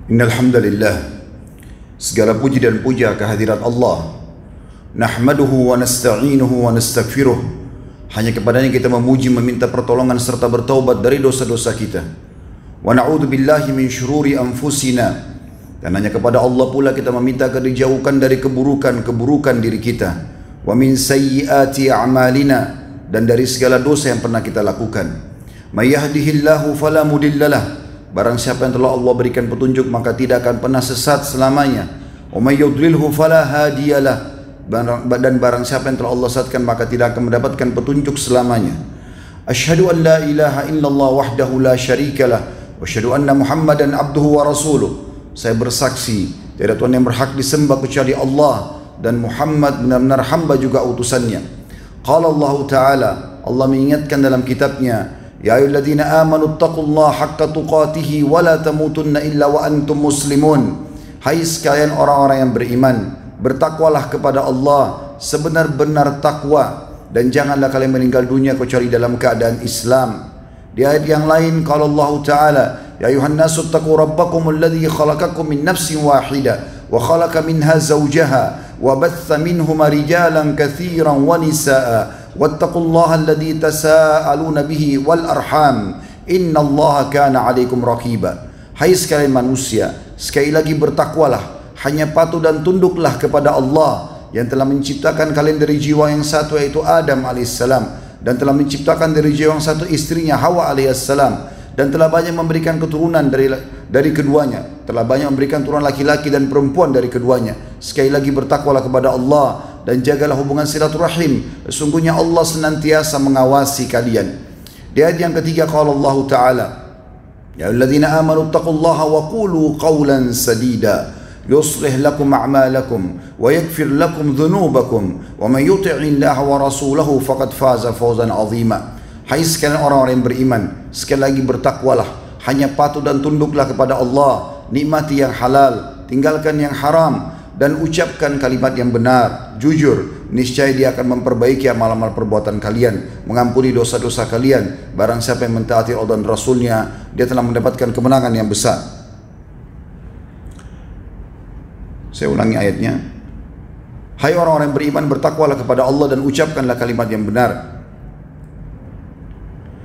Innal hamdalillah, segala puji dan puja kehadirat Allah. Nahmaduhu wa nasta'inuhu wa nastaghfiruh. Hanya kepadanya kita memuji, meminta pertolongan serta bertaubat dari dosa-dosa kita. Wa na'udzu billahi min syururi anfusina. Dan hanya kepada Allah pula kita meminta agar dijauhkan dari keburukan diri kita. Wa min sayyiati a'malina, dan dari segala dosa yang pernah kita lakukan. May yahdihillahu fala mudhillalah. Barang siapa yang telah Allah berikan petunjuk maka tidak akan pernah sesat selamanya. Wa may yudlilhu fala hadiyalah. Dan barang siapa yang telah Allah sesatkan maka tidak akan mendapatkan petunjuk selamanya. Asyhadu an la ilaha illallah wahdahu la syarikalah wa asyhadu anna Muhammadan abduhu wa rasuluh. Saya bersaksi tiada Tuhan yang berhak disembah kecuali Allah, dan Muhammad benar-benar hamba juga utusannya. Qala Allah Ta'ala, Allah mengingatkan dalam kitabnya, ya ayyuhalladzina amanu taqullaha haqqa tuqatih wa la tamutunna illa wa antum muslimun. Hai sekalian orang-orang yang beriman, bertakwalah kepada Allah sebenar-benar takwa, dan janganlah kalian meninggal dunia kecuali dalam keadaan Islam. Di ayat yang lain qala Allah Ta'ala, ya ayuhan nasu taqu rabbakum alladzi khalaqakum min nafsin wahidah wa khalaqa minha zawjaha wa batha minhuma rijalan katsiran wa nisaa wattaqullaha alladzi tasaaluna bihi wal arham innallaha kana 'alaikum raqiba. Hai sekalian manusia, sekali lagi bertakwalah, hanya patuh dan tunduklah kepada Allah yang telah menciptakan kalian dari jiwa yang satu, yaitu Adam alaihissalam, dan telah menciptakan dari jiwa yang satu istrinya Hawa alaihissalam, dan telah banyak memberikan keturunan dari keduanya, telah banyak memberikan turunan laki-laki dan perempuan dari keduanya. Sekali lagi bertakwalah kepada Allah dan jagalah hubungan silaturahim, sesungguhnya Allah senantiasa mengawasi kalian. Di ayat yang ketiga qala Allah Ta'ala, ya ayyuhalladzina amanu taqullaha wa qulu qawlan sadida yuslih lakum a'malakum wa yaghfir lakum dhunubakum wa may yuti'illaha wa rasulahu faqad faza fawzan 'azima. Hai sekalian orang-orang yang beriman, sekali lagi bertakwalah, hanya patuh dan tunduklah kepada Allah, nikmati yang halal, tinggalkan yang haram, dan ucapkan kalimat yang benar, jujur. Niscaya Dia akan memperbaiki amal-amal perbuatan kalian, mengampuni dosa-dosa kalian. Barang siapa yang mentaati Allah dan Rasulnya, dia telah mendapatkan kemenangan yang besar. Saya ulangi ayatnya. Hai orang-orang yang beriman, bertakwalah kepada Allah dan ucapkanlah kalimat yang benar.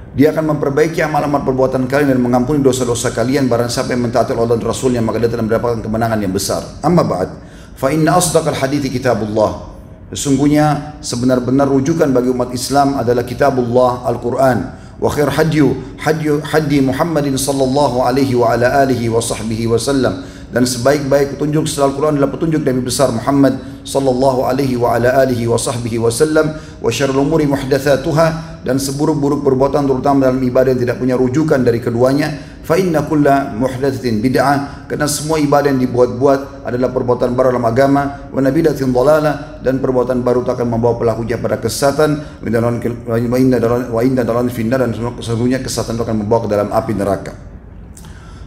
Dia akan memperbaiki amal-amal perbuatan kalian dan mengampuni dosa-dosa kalian. Barang siapa yang mentaati Allah dan Rasulnya, maka dia telah mendapatkan kemenangan yang besar. Amma ba'd, fa inna asdaqal hadithi kitabullah. Sesungguhnya sebenar-benar rujukan bagi umat Islam adalah kitabullah, Al-Quran. Wa khair hadi Muhammadin sallallahu alaihi wa ala alihi wa sahbihi wa sallam. Dan sebaik-baik petunjuk setelah Al-Quran adalah petunjuk Nabi besar Muhammad sallallahu alaihi wa ala alihi wa sahbihi wa sallam. Wa syarrul umuri muhdatsatuha, dan seburuk-buruk perbuatan terutama dalam ibadah yang tidak punya rujukan dari keduanya. Fa inna kulla muhdatsatin bid'ah, karena semua ibadah yang dibuat-buat adalah perbuatan baru dalam agama. Wa nabidatin dhalalah, dan perbuatan baru tak akan membawa pelakunya pada kesesatan. Wa inna dalan finnar, dan sesungguhnya kesesatan itu akan membawa ke dalam api neraka.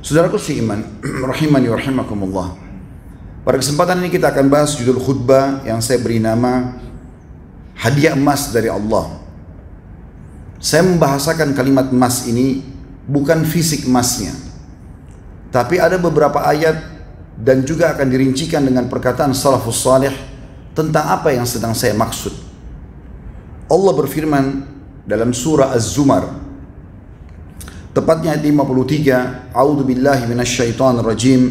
Saudaraku seiman, rahimani wa rahimakumullah. Pada kesempatan ini kita akan bahas judul khutbah yang saya beri nama hadiah emas dari Allah. Saya membahasakan kalimat emas ini bukan fisik emasnya, tapi ada beberapa ayat dan juga akan dirincikan dengan perkataan salafus salih tentang apa yang sedang saya maksud. Allah berfirman dalam surah Az-Zumar, tepatnya ayat 53, A'udzu billahi minasyaitonir rajim,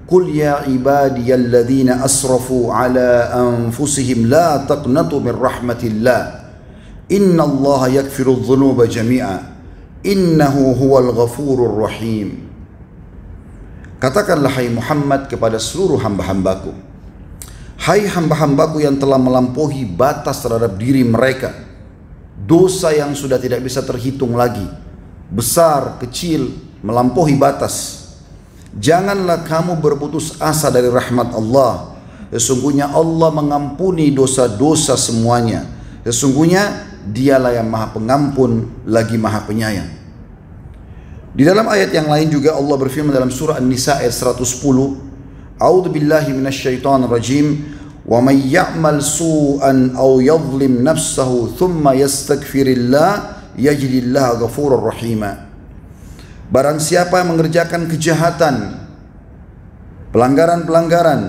Qul ya ibadiyalladzina asrafu ala anfusihim la taqnatu min rahmatillah innallaha yaghfiru dzunuba jami'a innahu huwal ghafurur rahim. Katakanlah hai Muhammad kepada seluruh hamba-hambaku, hai hamba-hambaku yang telah melampaui batas terhadap diri mereka, dosa yang sudah tidak bisa terhitung lagi, besar, kecil, melampaui batas. Janganlah kamu berputus asa dari rahmat Allah. Sesungguhnya Allah mengampuni dosa-dosa semuanya. Sesungguhnya Dialah yang Maha Pengampun lagi Maha Penyayang. Di dalam ayat yang lain juga Allah berfirman dalam surah An-Nisa ayat 110, A'udzu billahi minasyaitonir rajim, wa may ya'mal su'an aw yadhlim nafsahu thumma yastaghfirillah yajidillah ghafurur rahima. Barang siapa yang mengerjakan kejahatan pelanggaran-pelanggaran,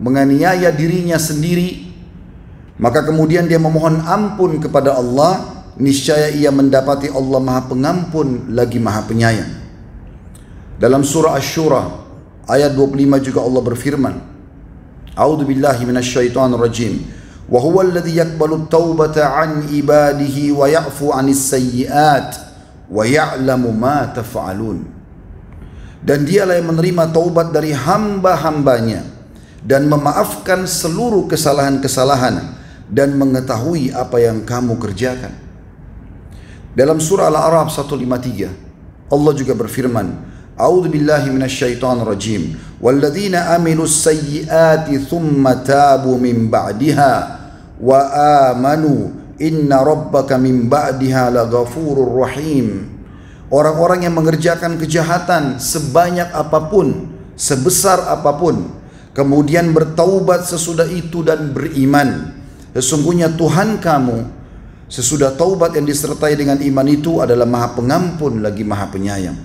menganiaya dirinya sendiri, maka kemudian dia memohon ampun kepada Allah, niscaya ia mendapati Allah Maha Pengampun lagi Maha Penyayang. Dalam surah Asy-Syura ayat 25 juga Allah berfirman, A'udzu billahi minasyaitonir rajim. Wa huwal ladzi yaqbalu at-taubata 'an ibadihi wa ya'fu 'anis sayyi'at wa ya'lamu ma taf'alun. Dan dialah yang menerima taubat dari hamba-hambanya dan memaafkan seluruh kesalahan-kesalahan dan mengetahui apa yang kamu kerjakan. Dalam surah Al-A'raf 153 Allah juga berfirman, A'udzu billahi minasyaitonir rajim. Walladzina amilus sayyiati tsumma tabu min ba'diha wa amanu inna rabbaka min ba'diha laghafurur rahim. Orang-orang yang mengerjakan kejahatan sebanyak apapun, sebesar apapun, kemudian bertaubat sesudah itu dan beriman, sesungguhnya Tuhan kamu sesudah taubat yang disertai dengan iman itu adalah Maha Pengampun lagi Maha Penyayang.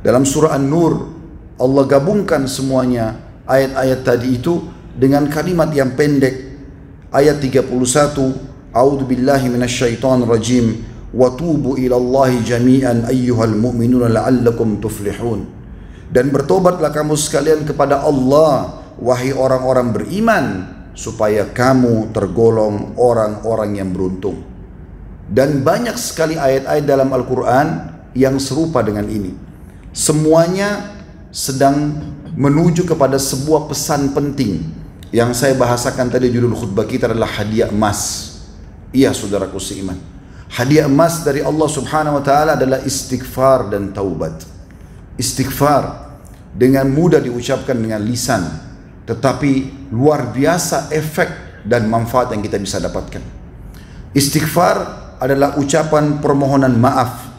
Dalam surah An-Nur Allah gabungkan semuanya ayat-ayat tadi itu dengan kalimat yang pendek. Ayat 31, A'udzu billahi minasyaitonir rajim wa tubu ilallahi jami'an ayyuhal mu'minuna la'allakum tuflihun. Dan bertobatlah kamu sekalian kepada Allah wahai orang-orang beriman supaya kamu tergolong orang-orang yang beruntung. Dan banyak sekali ayat-ayat dalam Al-Quran yang serupa dengan ini. Semuanya sedang menuju kepada sebuah pesan penting yang saya bahasakan tadi. Judul khutbah kita adalah hadiah emas. Iya saudaraku seiman, hadiah emas dari Allah Subhanahu wa Ta'ala adalah istighfar dan taubat. Istighfar dengan mudah diucapkan dengan lisan, tetapi luar biasa efek dan manfaat yang kita bisa dapatkan. Istighfar adalah ucapan permohonan maaf.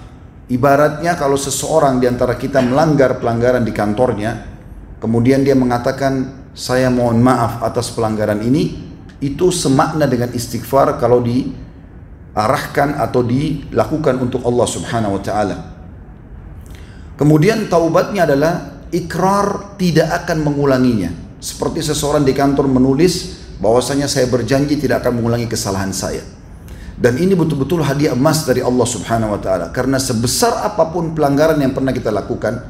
Ibaratnya kalau seseorang di antara kita melanggar pelanggaran di kantornya, kemudian dia mengatakan, saya mohon maaf atas pelanggaran ini, itu semakna dengan istighfar kalau diarahkan atau dilakukan untuk Allah Subhanahu wa Ta'ala. Kemudian taubatnya adalah ikrar tidak akan mengulanginya. Seperti seseorang di kantor menulis bahwasanya saya berjanji tidak akan mengulangi kesalahan saya. Dan ini betul-betul hadiah emas dari Allah Subhanahu wa Ta'ala. Karena sebesar apapun pelanggaran yang pernah kita lakukan,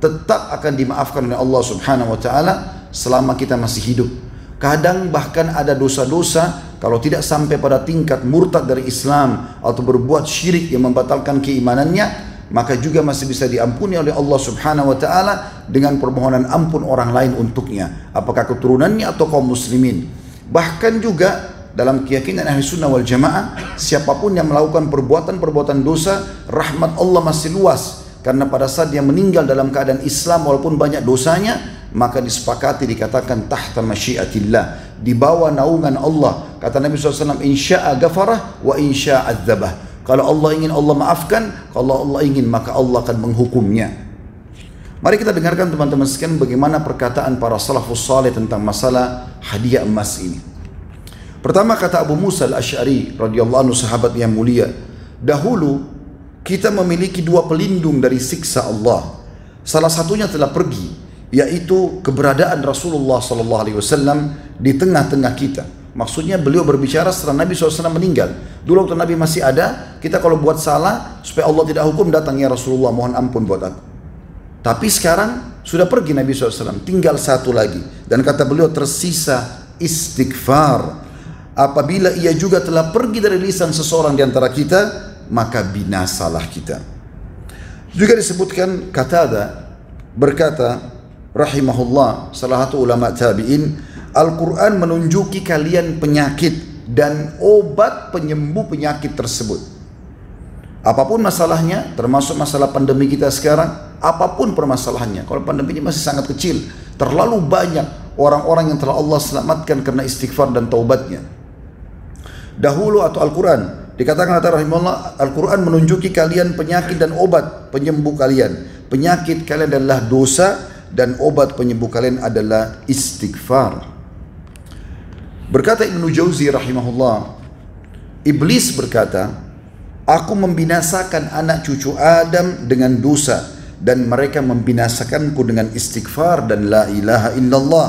tetap akan dimaafkan oleh Allah Subhanahu wa Ta'ala selama kita masih hidup. Kadang bahkan ada dosa-dosa, kalau tidak sampai pada tingkat murtad dari Islam atau berbuat syirik yang membatalkan keimanannya, maka juga masih bisa diampuni oleh Allah Subhanahu wa Ta'ala dengan permohonan ampun orang lain untuknya, apakah keturunannya atau kaum muslimin. Bahkan juga dalam keyakinan ahli sunnah wal jamaah, siapapun yang melakukan perbuatan-perbuatan dosa, rahmat Allah masih luas. Karena pada saat dia meninggal dalam keadaan Islam walaupun banyak dosanya, maka disepakati dikatakan tahta masyiatillah, di bawah naungan Allah. Kata Nabi SAW, insya'a gafarah wa insya'a adzabah. Kalau Allah ingin, Allah maafkan. Kalau Allah ingin, maka Allah akan menghukumnya. Mari kita dengarkan teman-teman sekalian bagaimana perkataan para salafus saleh tentang masalah hadiah emas ini. Pertama kata Abu Musa al-Asy'ari radhiyallahu anhu, sahabat yang mulia, dahulu kita memiliki dua pelindung dari siksa Allah. Salah satunya telah pergi, yaitu keberadaan Rasulullah SAW di tengah-tengah kita. Maksudnya beliau berbicara setelah Nabi SAW meninggal. Dulu waktu Nabi masih ada, kita kalau buat salah supaya Allah tidak hukum, datang ya Rasulullah mohon ampun buat aku. Tapi sekarang sudah pergi Nabi SAW, tinggal satu lagi. Dan kata beliau tersisa istighfar. Apabila ia juga telah pergi dari lisan seseorang di antara kita, maka binasalah kita. Juga disebutkan Qatada berkata rahimahullah, salah satu ulama tabi'in, Al-Quran menunjuki kalian penyakit dan obat penyembuh penyakit tersebut. Apapun masalahnya, termasuk masalah pandemi kita sekarang, apapun permasalahannya, kalau pandemi ini masih sangat kecil, terlalu banyak orang-orang yang telah Allah selamatkan karena istighfar dan taubatnya. Dahulu atau Al-Quran dikatakan kata rahimahullah, Al-Quran menunjuki kalian penyakit dan obat penyembuh kalian. Penyakit kalian adalah dosa dan obat penyembuh kalian adalah istighfar. Berkata Ibnu Jauzi rahimahullah, Iblis berkata, aku membinasakan anak cucu Adam dengan dosa dan mereka membinasakanku dengan istighfar dan la ilaha illallah.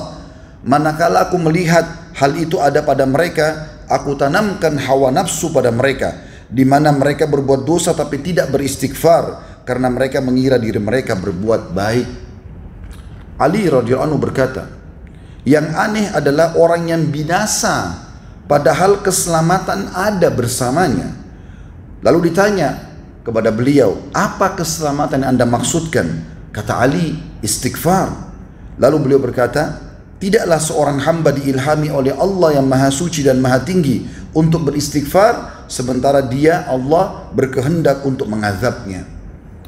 Manakala aku melihat hal itu ada pada mereka, aku tanamkan hawa nafsu pada mereka, di mana mereka berbuat dosa tapi tidak beristighfar karena mereka mengira diri mereka berbuat baik. Ali radhiyallahu anhu berkata, yang aneh adalah orang yang binasa padahal keselamatan ada bersamanya. Lalu ditanya kepada beliau, apa keselamatan yang Anda maksudkan? Kata Ali, istighfar. Lalu beliau berkata, tidaklah seorang hamba diilhami oleh Allah yang maha suci dan maha tinggi untuk beristighfar, sementara dia, Allah, berkehendak untuk mengazabnya.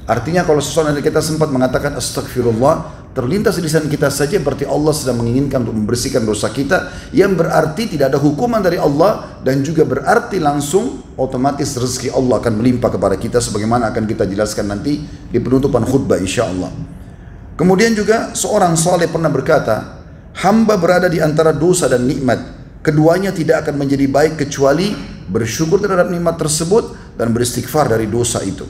Artinya kalau seseorang dari kita sempat mengatakan astagfirullah, terlintas di lisan kita saja berarti Allah sedang menginginkan untuk membersihkan dosa kita, yang berarti tidak ada hukuman dari Allah, dan juga berarti langsung otomatis rezeki Allah akan melimpah kepada kita, sebagaimana akan kita jelaskan nanti di penutupan khutbah insyaallah. Kemudian juga seorang saleh pernah berkata, hamba berada di antara dosa dan nikmat, keduanya tidak akan menjadi baik kecuali bersyukur terhadap nikmat tersebut dan beristighfar dari dosa itu.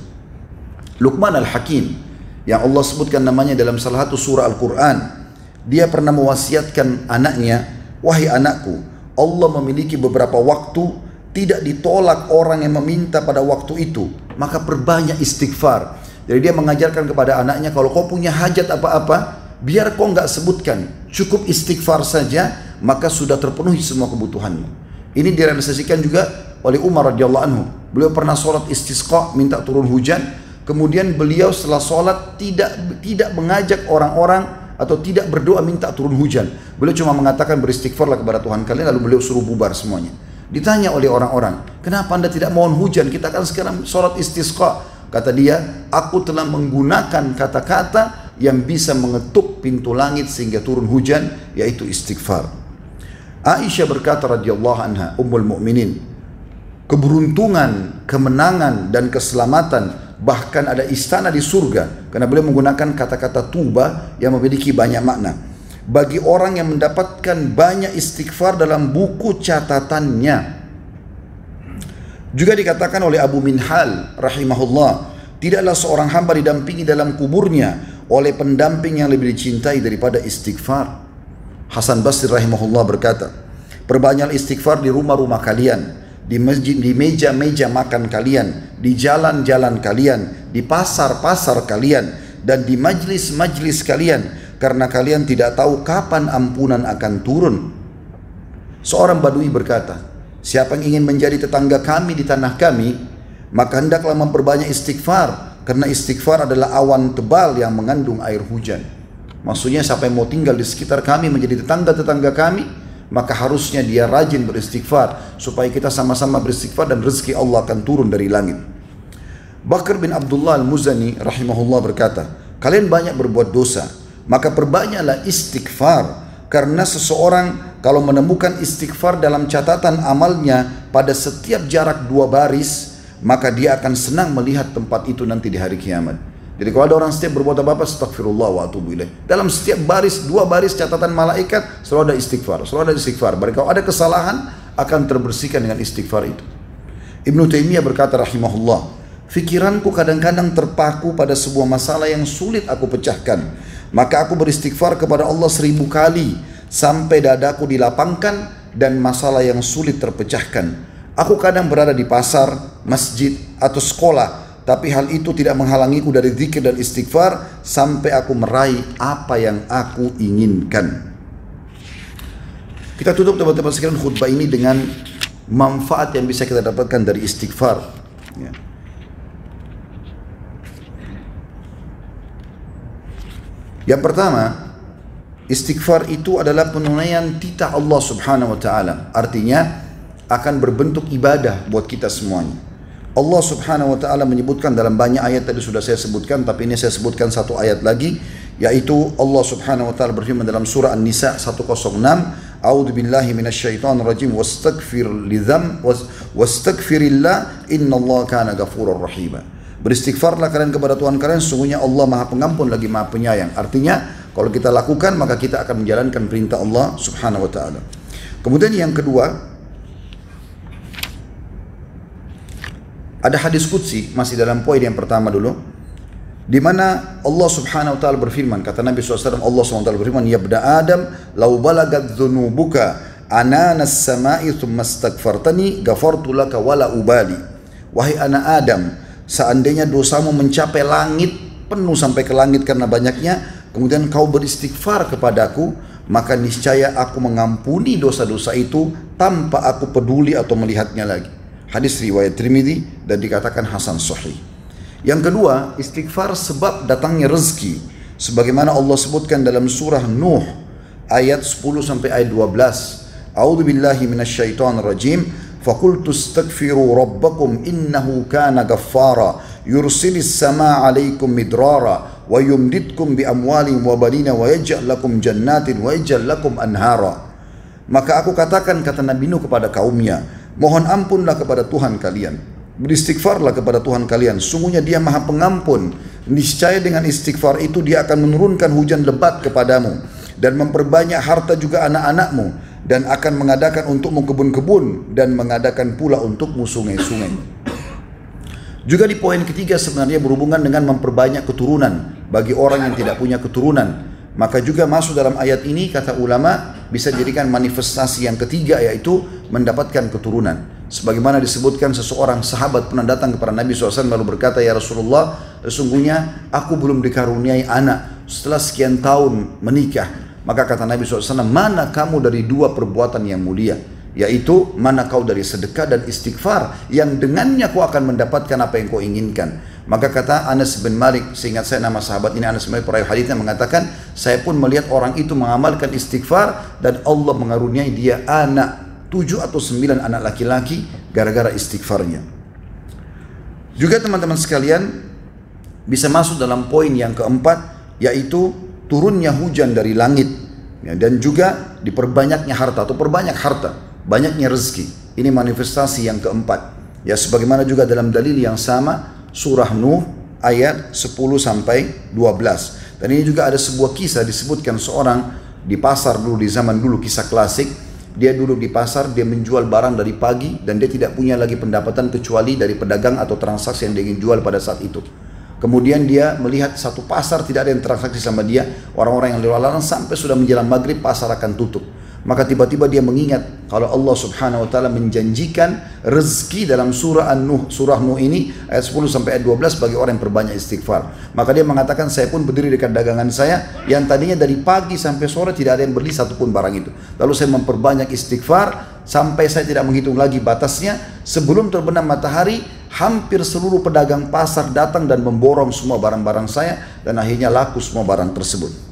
Luqman Al-Hakim yang Allah sebutkan namanya dalam salah satu surah Al-Quran, dia pernah mewasiatkan anaknya, wahai anakku, Allah memiliki beberapa waktu tidak ditolak orang yang meminta pada waktu itu, maka perbanyak istighfar. Jadi dia mengajarkan kepada anaknya, kalau kau punya hajat apa-apa, biar kau nggak sebutkan, cukup istighfar saja, maka sudah terpenuhi semua kebutuhanmu. Ini direalisasikan juga oleh Umar radhiyallahu anhu. Beliau pernah sholat istisqa, minta turun hujan. Kemudian beliau setelah sholat tidak mengajak orang-orang atau tidak berdoa minta turun hujan. Beliau cuma mengatakan beristighfarlah kepada Tuhan kalian, lalu beliau suruh bubar semuanya. Ditanya oleh orang-orang, kenapa anda tidak mohon hujan? Kita kan sekarang sholat istisqa. Kata dia, aku telah menggunakan kata-kata yang bisa mengetuk pintu langit sehingga turun hujan, yaitu istighfar. Aisyah berkata radhiyallahu anha, ummul mukminin, keberuntungan, kemenangan dan keselamatan, bahkan ada istana di surga, karena beliau menggunakan kata-kata tuba yang memiliki banyak makna, bagi orang yang mendapatkan banyak istighfar dalam buku catatannya. Juga dikatakan oleh Abu Minhal rahimahullah, tidaklah seorang hamba didampingi dalam kuburnya oleh pendamping yang lebih dicintai daripada istighfar. Hasan Basri rahimahullah berkata, perbanyaklah istighfar di rumah-rumah kalian, di masjid, di meja-meja makan kalian, di jalan-jalan kalian, di pasar-pasar kalian, dan di majlis-majlis kalian, karena kalian tidak tahu kapan ampunan akan turun. Seorang badui berkata, siapa yang ingin menjadi tetangga kami di tanah kami, maka hendaklah memperbanyak istighfar, karena istighfar adalah awan tebal yang mengandung air hujan. Maksudnya siapa yang mau tinggal di sekitar kami menjadi tetangga-tetangga kami, maka harusnya dia rajin beristighfar, supaya kita sama-sama beristighfar dan rezeki Allah akan turun dari langit. Bakr bin Abdullah Al-Muzani rahimahullah berkata, kalian banyak berbuat dosa, maka perbanyaklah istighfar, karena seseorang kalau menemukan istighfar dalam catatan amalnya pada setiap jarak 2 baris, maka dia akan senang melihat tempat itu nanti di hari kiamat. Jadi kalau ada orang setiap berbuat apa-apa, astagfirullah wa atubu ilaih, dalam setiap baris, 2 baris catatan malaikat selalu ada istighfar, selalu ada istighfar. Berarti kalau ada kesalahan akan terbersihkan dengan istighfar itu. Ibnu Taimiyah berkata rahimahullah, fikiranku kadang-kadang terpaku pada sebuah masalah yang sulit aku pecahkan, maka aku beristighfar kepada Allah 1000 kali sampai dadaku dilapangkan dan masalah yang sulit terpecahkan. Aku kadang berada di pasar, masjid atau sekolah, tapi hal itu tidak menghalangiku dari zikir dan istighfar sampai aku meraih apa yang aku inginkan. Kita tutup teman-teman sekalian khutbah ini dengan manfaat yang bisa kita dapatkan dari istighfar. Ya. Yang pertama, istighfar itu adalah penunaian titah Allah subhanahu wa ta'ala. Artinya akan berbentuk ibadah buat kita semuanya. Allah subhanahu wa ta'ala menyebutkan dalam banyak ayat, tadi sudah saya sebutkan, tapi ini saya sebutkan satu ayat lagi, yaitu Allah subhanahu wa ta'ala berfirman dalam surah An-Nisa 106, A'udzu billahi minasyaitonir rajim, wastaghfirillah innallaha kana ghafurar rahim. Beristighfarlah kalian kepada Tuhan kalian, sesungguhnya Allah Maha Pengampun lagi Maha Penyayang. Artinya kalau kita lakukan maka kita akan menjalankan perintah Allah subhanahu wa ta'ala. Kemudian yang kedua, ada hadis qudsi, masih dalam poin yang pertama dulu. di mana Allah Subhanahu wa taala berfirman, kata Nabi SAW, Allah Subhanahu wa taala berfirman, ya ibna Adam, lau balagat dzunubuka ananas samai thumma astaghfartani ghafartu laka wala ubali. Wahai anak Adam, seandainya dosamu mencapai langit, penuh sampai ke langit karena banyaknya, kemudian kau beristighfar kepadaku, maka niscaya aku mengampuni dosa-dosa itu tanpa aku peduli atau melihatnya lagi. Hadis riwayat Tirmidzi dan dikatakan hasan sahih. Yang kedua, istighfar sebab datangnya rezeki. Sebagaimana Allah sebutkan dalam surah Nuh ayat 10 sampai ayat 12. A'udzu billahi minasyaitonir rajim. Faqultu astaghfiru rabbakum innahu kana ghaffara yursilis samaa 'alaikum midrara wa yumditkum bi amwalin wa banina wa yaj'al lakum jannatin wa yaj'al lakum anhara. Maka aku katakan, kata Nabi Nuh kepada kaumnya, mohon ampunlah kepada Tuhan kalian, beristighfarlah kepada Tuhan kalian, sungguhnya Dia Maha Pengampun. Niscaya dengan istighfar itu Dia akan menurunkan hujan lebat kepadamu dan memperbanyak harta juga anak-anakmu, dan akan mengadakan untukmu kebun-kebun dan mengadakan pula untukmu sungai-sungai. Juga di poin ketiga sebenarnya berhubungan dengan memperbanyak keturunan bagi orang yang tidak punya keturunan. Maka juga masuk dalam ayat ini, kata ulama, bisa dijadikan manifestasi yang ketiga, yaitu mendapatkan keturunan. Sebagaimana disebutkan, seseorang sahabat pernah datang kepada Nabi SAW lalu berkata, ya Rasulullah, sesungguhnya aku belum dikaruniai anak setelah sekian tahun menikah. Maka kata Nabi SAW, mana kamu dari dua perbuatan yang mulia, yaitu mana kau dari sedekah dan istighfar yang dengannya kau akan mendapatkan apa yang kau inginkan. Maka kata Anas bin Malik, seingat saya nama sahabat ini Anas bin Malik, perawi hadisnya, mengatakan, saya pun melihat orang itu mengamalkan istighfar dan Allah mengaruniai dia anak 7 atau 9 anak laki-laki gara-gara istighfarnya. Juga teman-teman sekalian, bisa masuk dalam poin yang keempat, yaitu turunnya hujan dari langit, ya, dan juga diperbanyaknya harta atau perbanyak harta, banyaknya rezeki. Ini manifestasi yang keempat. Ya, sebagaimana juga dalam dalil yang sama, surah Nuh ayat 10 sampai 12. Dan ini juga ada sebuah kisah disebutkan seorang di pasar dulu, di zaman dulu, kisah klasik. Dia duduk di pasar, dia menjual barang dari pagi dan dia tidak punya lagi pendapatan kecuali dari pedagang atau transaksi yang dia ingin jual pada saat itu. Kemudian dia melihat satu pasar tidak ada yang transaksi sama dia, orang-orang yang lewat lalang, sampai sudah menjelang maghrib pasar akan tutup. Maka tiba-tiba dia mengingat kalau Allah Subhanahu wa taala menjanjikan rezeki dalam surah An-Nuh, surah Nuh ini ayat 10 sampai ayat 12 bagi orang yang perbanyak istighfar. Maka dia mengatakan, saya pun berdiri dekat dagangan saya yang tadinya dari pagi sampai sore tidak ada yang beli satupun barang itu. Lalu saya memperbanyak istighfar sampai saya tidak menghitung lagi batasnya. Sebelum terbenam matahari, hampir seluruh pedagang pasar datang dan memborong semua barang-barang saya, dan akhirnya laku semua barang tersebut.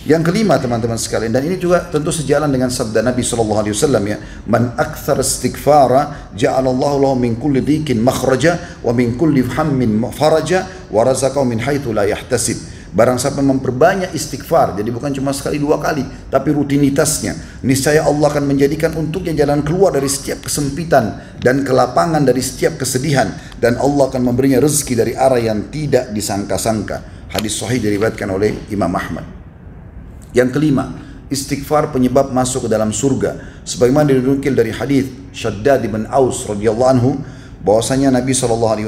Yang kelima teman-teman sekalian, dan ini juga tentu sejalan dengan sabda Nabi SAW, ya, man akthar istighfara ja'alallahu lahu min kulli dhikin makhraja wa min kulli hammin faraja wa razaqahu min haitsu la yahtasib. Barang siapa memperbanyak istighfar, jadi bukan cuma sekali dua kali, tapi rutinitasnya, niscaya Allah akan menjadikan untuknya jalan keluar dari setiap kesempitan dan kelapangan dari setiap kesedihan, dan Allah akan memberinya rezeki dari arah yang tidak disangka-sangka. Hadis sahih diriwayatkan oleh Imam Ahmad. Yang kelima, istighfar penyebab masuk ke dalam surga. Sebagaimana dinukil dari hadis Shaddad bin Aus radhiyallahu anhu, bahwasanya Nabi SAW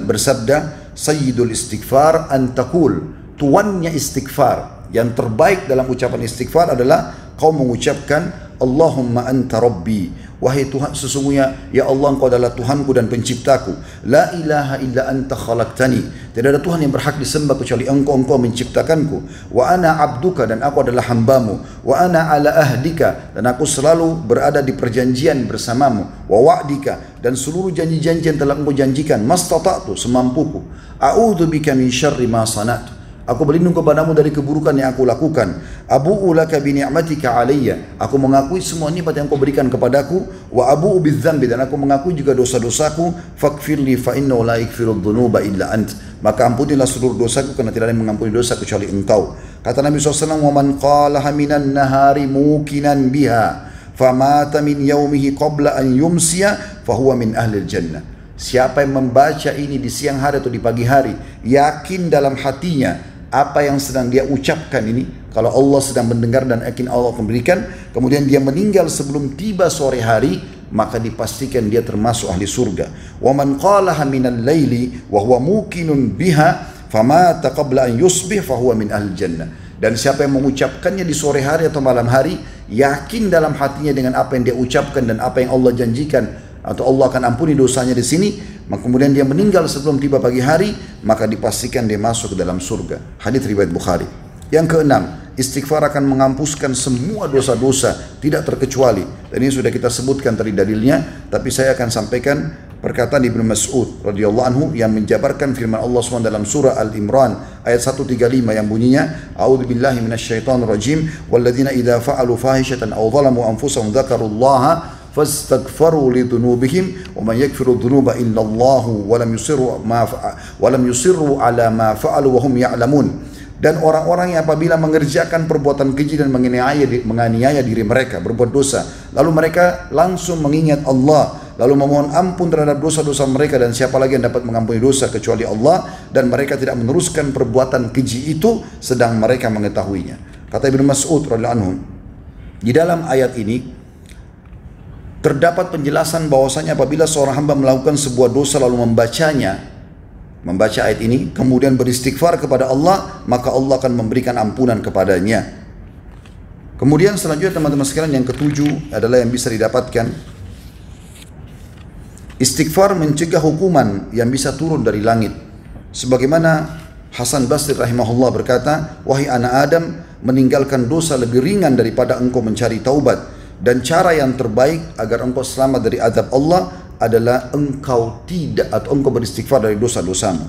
bersabda, Sayyidul istighfar antakul, tuannya istighfar, yang terbaik dalam ucapan istighfar adalah kau mengucapkan Allahumma anta rabbi, wahai Tuhan, sesungguhnya ya Allah engkau adalah Tuhanku dan penciptaku, la ilaha illa anta khalaqtani, tidak ada Tuhan yang berhak disembah kecuali engkau menciptakanku, wa ana abduka, dan aku adalah hambamu, wa ana ala ahdika, dan aku selalu berada di perjanjian bersamamu, wa wa'dika, dan seluruh janji-janji yang telah engkau janjikan, mastata'tu, semampuku, a'udzu bika min syarri ma sana'tu, aku berlindung kepadamu dari keburukan yang aku lakukan. Abu'u laka bi ni'matika alayya, aku mengakui semua nikmat yang kau berikan kepadaku. Wa abu'u bidzambi, dan aku mengakui juga dosa-dosaku. Faghfirli fa innahu la yaghfiru dzunuba illa ant, maka ampunilah seluruh dosaku karena tidak ada yang mengampuni dosa kecuali engkau. Kata Nabi SAW, wa man qalaha minan nahari mukinan biha famata min yaumihi qabla an yumsiya fahuwa min ahlil jannah. Siapa yang membaca ini di siang hari atau di pagi hari, yakin dalam hatinya apa yang sedang dia ucapkan ini, kalau Allah sedang mendengar dan yakin Allah akan berikan, kemudian dia meninggal sebelum tiba sore hari, maka dipastikan dia termasuk ahli surga. Wa man qalaha minal laili wa huwa muqinun biha famata qabla an yusbih fahuwa min ahli jannah. Dan siapa yang mengucapkannya di sore hari atau malam hari, yakin dalam hatinya dengan apa yang dia ucapkan dan apa yang Allah janjikan, atau Allah akan ampuni dosanya di sini, maka kemudian dia meninggal sebelum tiba pagi hari, maka dipastikan dia masuk ke dalam surga. Hadits riwayat Bukhari. Yang keenam, istighfar akan menghapuskan semua dosa-dosa, tidak terkecuali. Dan ini sudah kita sebutkan tadi dalilnya, tapi saya akan sampaikan perkataan Ibnu Mas'ud radhiyallahu anhu yang menjabarkan firman Allah SWT dalam surah Al-Imran ayat 135 yang bunyinya, a'udzubillahi minasyaitonirrajim, walladzina idza fa'alu fahishatan aw zalamu anfusahum dzakarullaha fastaghfaru lidhunubihim wa man yaghfiru dhunuba illa Allah wa lam yusirru ala ma fa'alu wa hum ya'lamun. Dan orang-orang yang apabila mengerjakan perbuatan keji dan menganiaya diri mereka, berbuat dosa, lalu mereka langsung mengingat Allah, lalu memohon ampun terhadap dosa-dosa mereka, dan siapa lagi yang dapat mengampuni dosa kecuali Allah, dan mereka tidak meneruskan perbuatan keji itu sedang mereka mengetahuinya. Kata Ibnu Mas'ud radhiyallahu anhu, di dalam ayat ini terdapat penjelasan bahwasanya apabila seorang hamba melakukan sebuah dosa lalu membaca ayat ini, kemudian beristighfar kepada Allah, maka Allah akan memberikan ampunan kepadanya. Kemudian selanjutnya teman-teman sekalian, yang ketujuh adalah yang bisa didapatkan, istighfar mencegah hukuman yang bisa turun dari langit. Sebagaimana Hasan Basri rahimahullah berkata, wahai anak Adam, meninggalkan dosa lebih ringan daripada engkau mencari taubat, dan cara yang terbaik agar engkau selamat dari azab Allah adalah engkau beristighfar dari dosa-dosamu.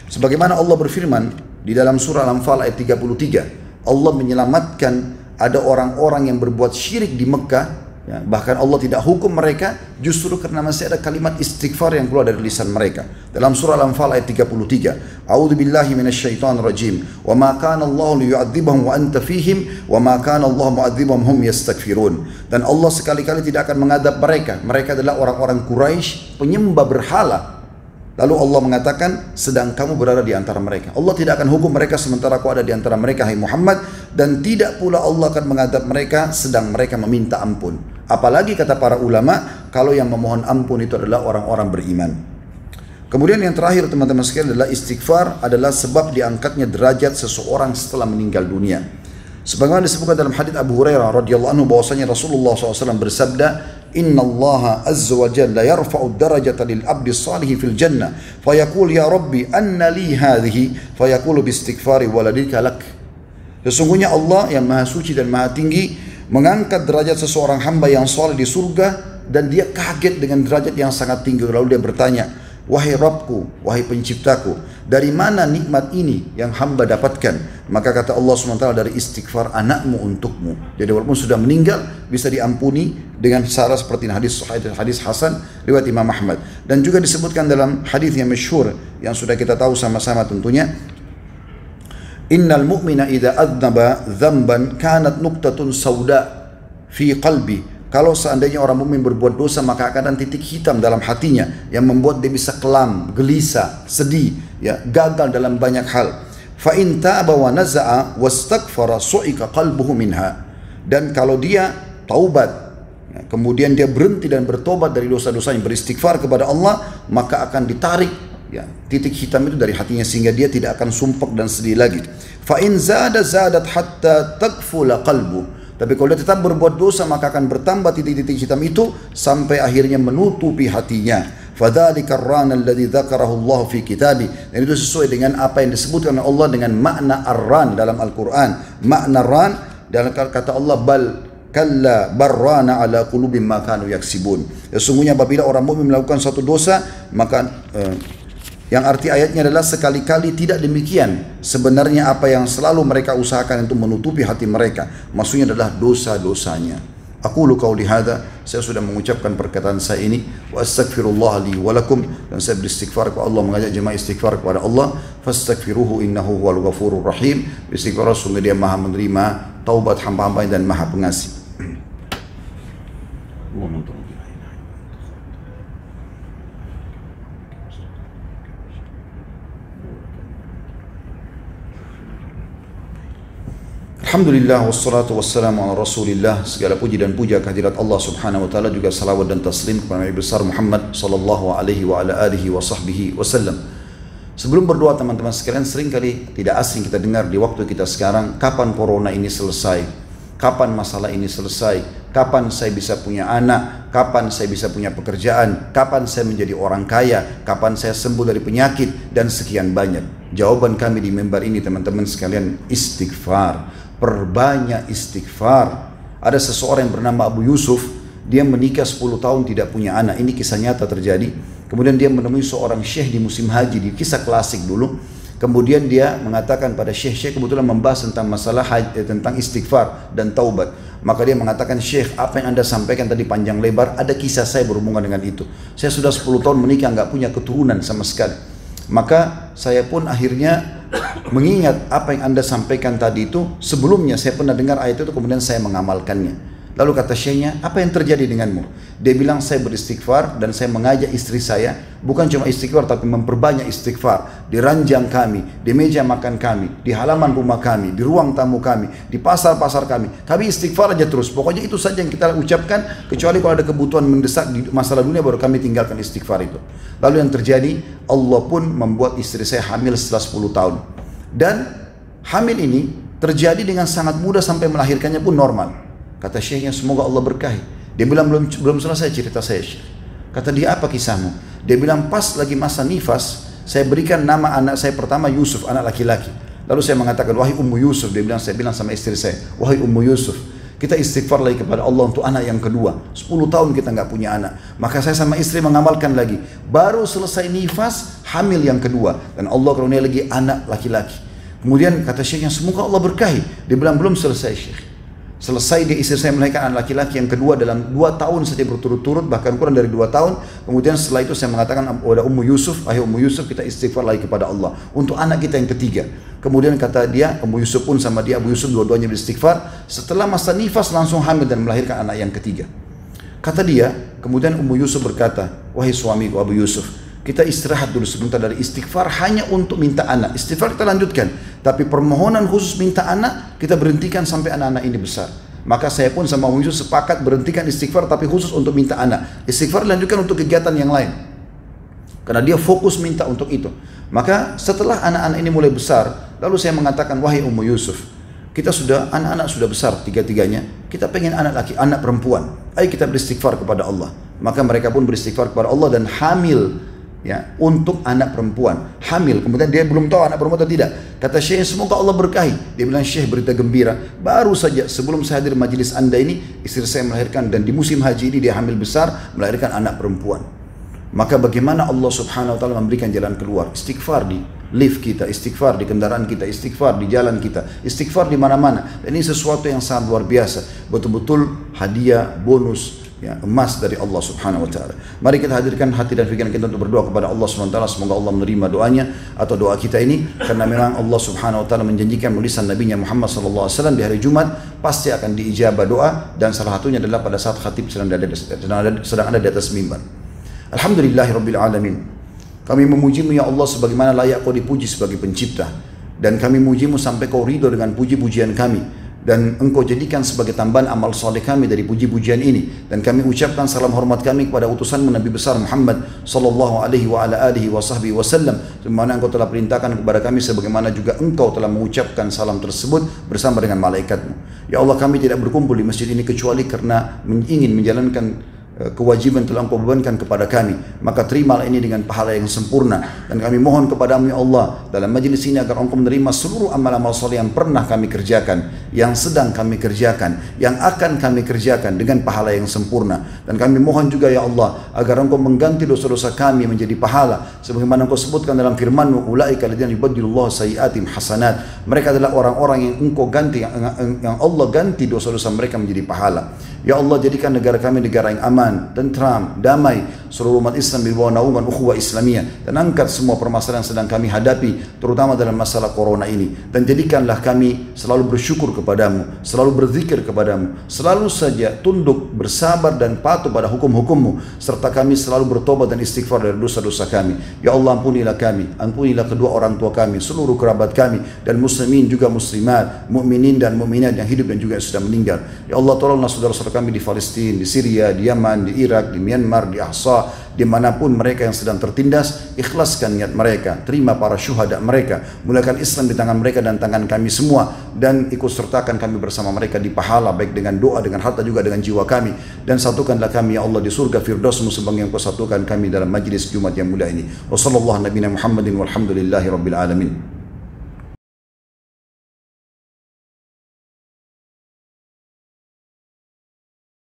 Sebagaimana Allah berfirman di dalam surah Al-Anfal ayat 33, Allah menyelamatkan ada orang-orang yang berbuat syirik di Mekah, ya, bahkan Allah tidak hukum mereka justru karena masih ada kalimat istighfar yang keluar dari lisan mereka. Dalam surah Al-Anfal ayat 33, a'udzubillahi minasyaitonirrajim, wa ma kana Allahu liyu'adzibahum wa anta fihim wa ma kana Allahu mu'adzibahum hum yastaghfirun. Dan Allah sekali-kali tidak akan mengadab mereka. Mereka adalah orang-orang Quraisy penyembah berhala. Lalu Allah mengatakan, sedang kamu berada di antara mereka. Allah tidak akan hukum mereka sementara kau ada di antara mereka, hai Muhammad, dan tidak pula Allah akan mengadab mereka sedang mereka meminta ampun. Apalagi kata para ulama, kalau yang memohon ampun itu adalah orang-orang beriman. Kemudian yang terakhir teman-teman sekalian adalah istighfar adalah sebab diangkatnya derajat seseorang setelah meninggal dunia. Sebagaimana disebutkan dalam hadits Abu Hurairah radhiyallahu anhu bahwasanya Rasulullah SAW bersabda, Inna Allah azza wa jalla yarfa'u darajata lil abdi salih fil jannah fayaqul ya rabbi anna li hadhihi fayaqulu bistighfari waladika lak. Sesungguhnya Allah yang maha suci dan maha tinggi mengangkat derajat seseorang hamba yang saleh di surga, dan dia kaget dengan derajat yang sangat tinggi. Lalu dia bertanya, wahai Rabbku, wahai penciptaku, dari mana nikmat ini yang hamba dapatkan? Maka kata Allah SWT, dari istighfar anakmu untukmu. Jadi walaupun sudah meninggal bisa diampuni dengan cara seperti ini. Hadis Hasan riwayat Imam Ahmad. Dan juga disebutkan dalam hadis yang masyhur yang sudah kita tahu sama-sama tentunya, Innal mu'mina idza adznaba dzamban kanat nuqtatun sauda fi qalbi. Kalau seandainya orang mukmin berbuat dosa, maka akan ada titik hitam dalam hatinya yang membuat dia bisa kelam, gelisah, sedih, ya, gagal dalam banyak hal. Fa in taaba wa naza'a wastaghfara su'ika qalbuhu minha. Dan kalau dia taubat, ya, kemudian dia berhenti dan bertobat dari dosa-dosanya, beristighfar kepada Allah, maka akan ditarik, ya, titik hitam itu dari hatinya sehingga dia tidak akan sumpek dan sedih lagi. Fa in zadat hatta taqfula qalbu. Tapi kalau dia tetap berbuat dosa, maka akan bertambah titik-titik hitam itu sampai akhirnya menutupi hatinya. Fadzalika ar-ran alladzi dzakarahu Allah fi kitabi. Dan itu sesuai dengan apa yang disebutkan oleh Allah dengan makna ar-ran dalam Al-Qur'an. Makna ran dalam kata Allah, bal kalla barrana ala qulubihim ma kanu yaksibun. Sesungguhnya apabila orang mukmin melakukan satu dosa, maka yang arti ayatnya adalah sekali-kali tidak demikian. Sebenarnya apa yang selalu mereka usahakan untuk menutupi hati mereka, maksudnya adalah dosa-dosanya. Aqulu qauli hadza, saya sudah mengucapkan perkataan saya ini, wa astaghfirullah li wa lakum, dan saya beristighfar kepada Allah, mengajak jemaah istighfar kepada Allah, fastaghfiruhu innahu huwal ghafurur rahim. Istighfar sungguh dia maha menerima taubat hamba-hamba dan maha pengasih. Alhamdulillah wassalatu wassalamu ala rasulillah. Segala puji dan puja kehadirat Allah subhanahu wa ta'ala, juga salawat dan taslim kepada Nabi besar Muhammad sallallahu alaihi wa ala alihi wa sahbihi wasallam. Sebelum berdoa teman-teman sekalian, seringkali tidak asing kita dengar di waktu kita sekarang, kapan corona ini selesai? Kapan masalah ini selesai? Kapan saya bisa punya anak? Kapan saya bisa punya pekerjaan? Kapan saya menjadi orang kaya? Kapan saya sembuh dari penyakit? Dan sekian banyak. Jawaban kami di mimbar ini teman-teman sekalian, istighfar. Perbanyak istighfar. Ada seseorang yang bernama Abu Yusuf, dia menikah 10 tahun tidak punya anak. Ini kisah nyata terjadi. Kemudian dia menemui seorang syekh di musim haji, di kisah klasik dulu. Kemudian dia mengatakan pada syekh kebetulan membahas tentang masalah haji, tentang istighfar dan taubat. Maka dia mengatakan, syekh, apa yang anda sampaikan tadi panjang lebar, ada kisah saya berhubungan dengan itu. Saya sudah 10 tahun menikah, nggak punya keturunan sama sekali. Maka saya pun akhirnya mengingat apa yang anda sampaikan tadi itu. Sebelumnya saya pernah dengar ayat itu, kemudian saya mengamalkannya. Lalu kata syekhnya, apa yang terjadi denganmu? Dia bilang, saya beristighfar dan saya mengajak istri saya, bukan cuma istighfar tapi memperbanyak istighfar. Di ranjang kami, di meja makan kami, di halaman rumah kami, di ruang tamu kami, di pasar-pasar kami. Kami istighfar aja terus. Pokoknya itu saja yang kita ucapkan, kecuali kalau ada kebutuhan mendesak di masalah dunia baru kami tinggalkan istighfar itu. Lalu yang terjadi, Allah pun membuat istri saya hamil setelah 10 tahun. Dan hamil ini terjadi dengan sangat mudah sampai melahirkannya pun normal. Kata syekhnya, semoga Allah berkahi. Dia bilang, belum selesai cerita saya, syekh. Kata dia, apa kisahmu? Dia bilang, pas lagi masa nifas, saya berikan nama anak saya pertama Yusuf, anak laki-laki. Lalu saya mengatakan, wahai Ummu Yusuf. Dia bilang, saya bilang sama istri saya, wahai Ummu Yusuf, kita istighfar lagi kepada Allah untuk anak yang kedua. 10 tahun kita nggak punya anak. Maka saya sama istri mengamalkan lagi. Baru selesai nifas, hamil yang kedua. Dan Allah karunia lagi anak laki-laki. Kemudian kata syekhnya, semoga Allah berkahi. Dia bilang, belum selesai, syekh. Selesai dia istri saya melahirkan anak laki-laki yang kedua dalam 2 tahun saja berturut-turut, bahkan kurang dari 2 tahun. Kemudian setelah itu saya mengatakan kepada Ummu Yusuf, wahai Ummu Yusuf, kita istighfar lagi kepada Allah untuk anak kita yang ketiga. Kemudian kata dia, Ummu Yusuf pun sama dia, Abu Yusuf, dua-duanya beristighfar. Setelah masa nifas langsung hamil dan melahirkan anak yang ketiga. Kata dia, kemudian Ummu Yusuf berkata, wahai suamiku Abu Yusuf, kita istirahat dulu sebentar dari istighfar hanya untuk minta anak. Istighfar kita lanjutkan, tapi permohonan khusus minta anak kita berhentikan sampai anak-anak ini besar. Maka saya pun sama Ummu Yusuf sepakat berhentikan istighfar tapi khusus untuk minta anak. Istighfar dilanjutkan untuk kegiatan yang lain, karena dia fokus minta untuk itu. Maka setelah anak-anak ini mulai besar, lalu saya mengatakan, wahai Ummu Yusuf, kita sudah, anak-anak sudah besar tiga-tiganya, kita pengen anak laki, anak perempuan. Ayo kita beristighfar kepada Allah. Maka mereka pun beristighfar kepada Allah dan hamil, ya, untuk anak perempuan, hamil. Kemudian dia belum tahu anak perempuan atau tidak. Kata syekh, semoga Allah berkahi. Dia bilang, syekh, berita gembira, baru saja sebelum saya hadir majelis anda ini, istri saya melahirkan, dan di musim haji ini dia hamil besar, melahirkan anak perempuan. Maka bagaimana Allah subhanahu wa ta'ala memberikan jalan keluar? Istighfar di lift kita, istighfar di kendaraan kita, istighfar di jalan kita, istighfar di mana-mana. Dan ini sesuatu yang sangat luar biasa, betul-betul hadiah, bonus, ya, emas dari Allah subhanahu wa ta'ala. Mari kita hadirkan hati dan pikiran kita untuk berdoa kepada Allah subhanahu wa ta'ala. Semoga Allah menerima doanya atau doa kita ini, karena memang Allah subhanahu wa ta'ala menjanjikan tulisan Nabi Muhammad sallallahu alaihi wasallam di hari Jumat pasti akan diijabah doa, dan salah satunya adalah pada saat khatib sedang ada di atas mimbar. Alhamdulillahirabbil alamin. Kami memujimu ya Allah sebagaimana layak kau dipuji sebagai pencipta, dan kami memujimu sampai kau ridho dengan puji-pujian kami, dan engkau jadikan sebagai tambahan amal soleh kami dari puji-pujian ini. Dan kami ucapkan salam hormat kami kepada utusanmu Nabi besar Muhammad sallallahu alaihi wa ala alihi wa sahbihi wasallam, sebagaimana engkau telah perintahkan kepada kami, sebagaimana juga engkau telah mengucapkan salam tersebut bersama dengan malaikatmu. Ya Allah, kami tidak berkumpul di masjid ini kecuali karena ingin menjalankan kewajiban telah engkau bebankan kepada kami. Maka terimalah ini dengan pahala yang sempurna, dan kami mohon kepadamu ya Allah dalam majlis ini agar engkau menerima seluruh amal-amal soleh yang pernah kami kerjakan, yang sedang kami kerjakan, yang akan kami kerjakan dengan pahala yang sempurna. Dan kami mohon juga ya Allah agar engkau mengganti dosa-dosa kami menjadi pahala, sebagaimana engkau sebutkan dalam firman-Mu, ulaika alladziina yubaddilullahu sayyi'atihim hasanat. Mereka adalah orang-orang yang engkau ganti, yang Allah ganti dosa-dosa mereka menjadi pahala. Ya Allah, jadikan negara kami negara yang aman, tentram, damai, seluruh umat Islam di bawah naungan ukhuwah Islamiyah, dan angkat semua permasalahan yang sedang kami hadapi, terutama dalam masalah corona ini. Dan jadikanlah kami selalu bersyukur kepadamu, selalu berzikir kepadamu, selalu saja tunduk, bersabar dan patuh pada hukum-hukummu, serta kami selalu bertobat dan istighfar dari dosa-dosa kami. Ya Allah, ampunilah kami, ampunilah kedua orang tua kami, seluruh kerabat kami, dan muslimin juga muslimat, mukminin dan mukminat yang hidup dan juga yang sudah meninggal. Ya Allah, tolonglah saudara-saudara kami di Palestina, di Syria, di Yaman, Afghanistan, di Irak, di Myanmar, di Ahsa, dimanapun mereka yang sedang tertindas, ikhlaskan niat mereka, terima para syuhada mereka, mulakan Islam di tangan mereka dan tangan kami semua, dan ikut sertakan kami bersama mereka di pahala, baik dengan doa, dengan harta, juga dengan jiwa kami, dan satukanlah kami ya Allah di surga Firdausmu sebagaimana Kau satukan kami dalam majlis Jumat yang mulia ini. Wassallallahu nabiyana Muhammadin walhamdulillahi rabbil alamin.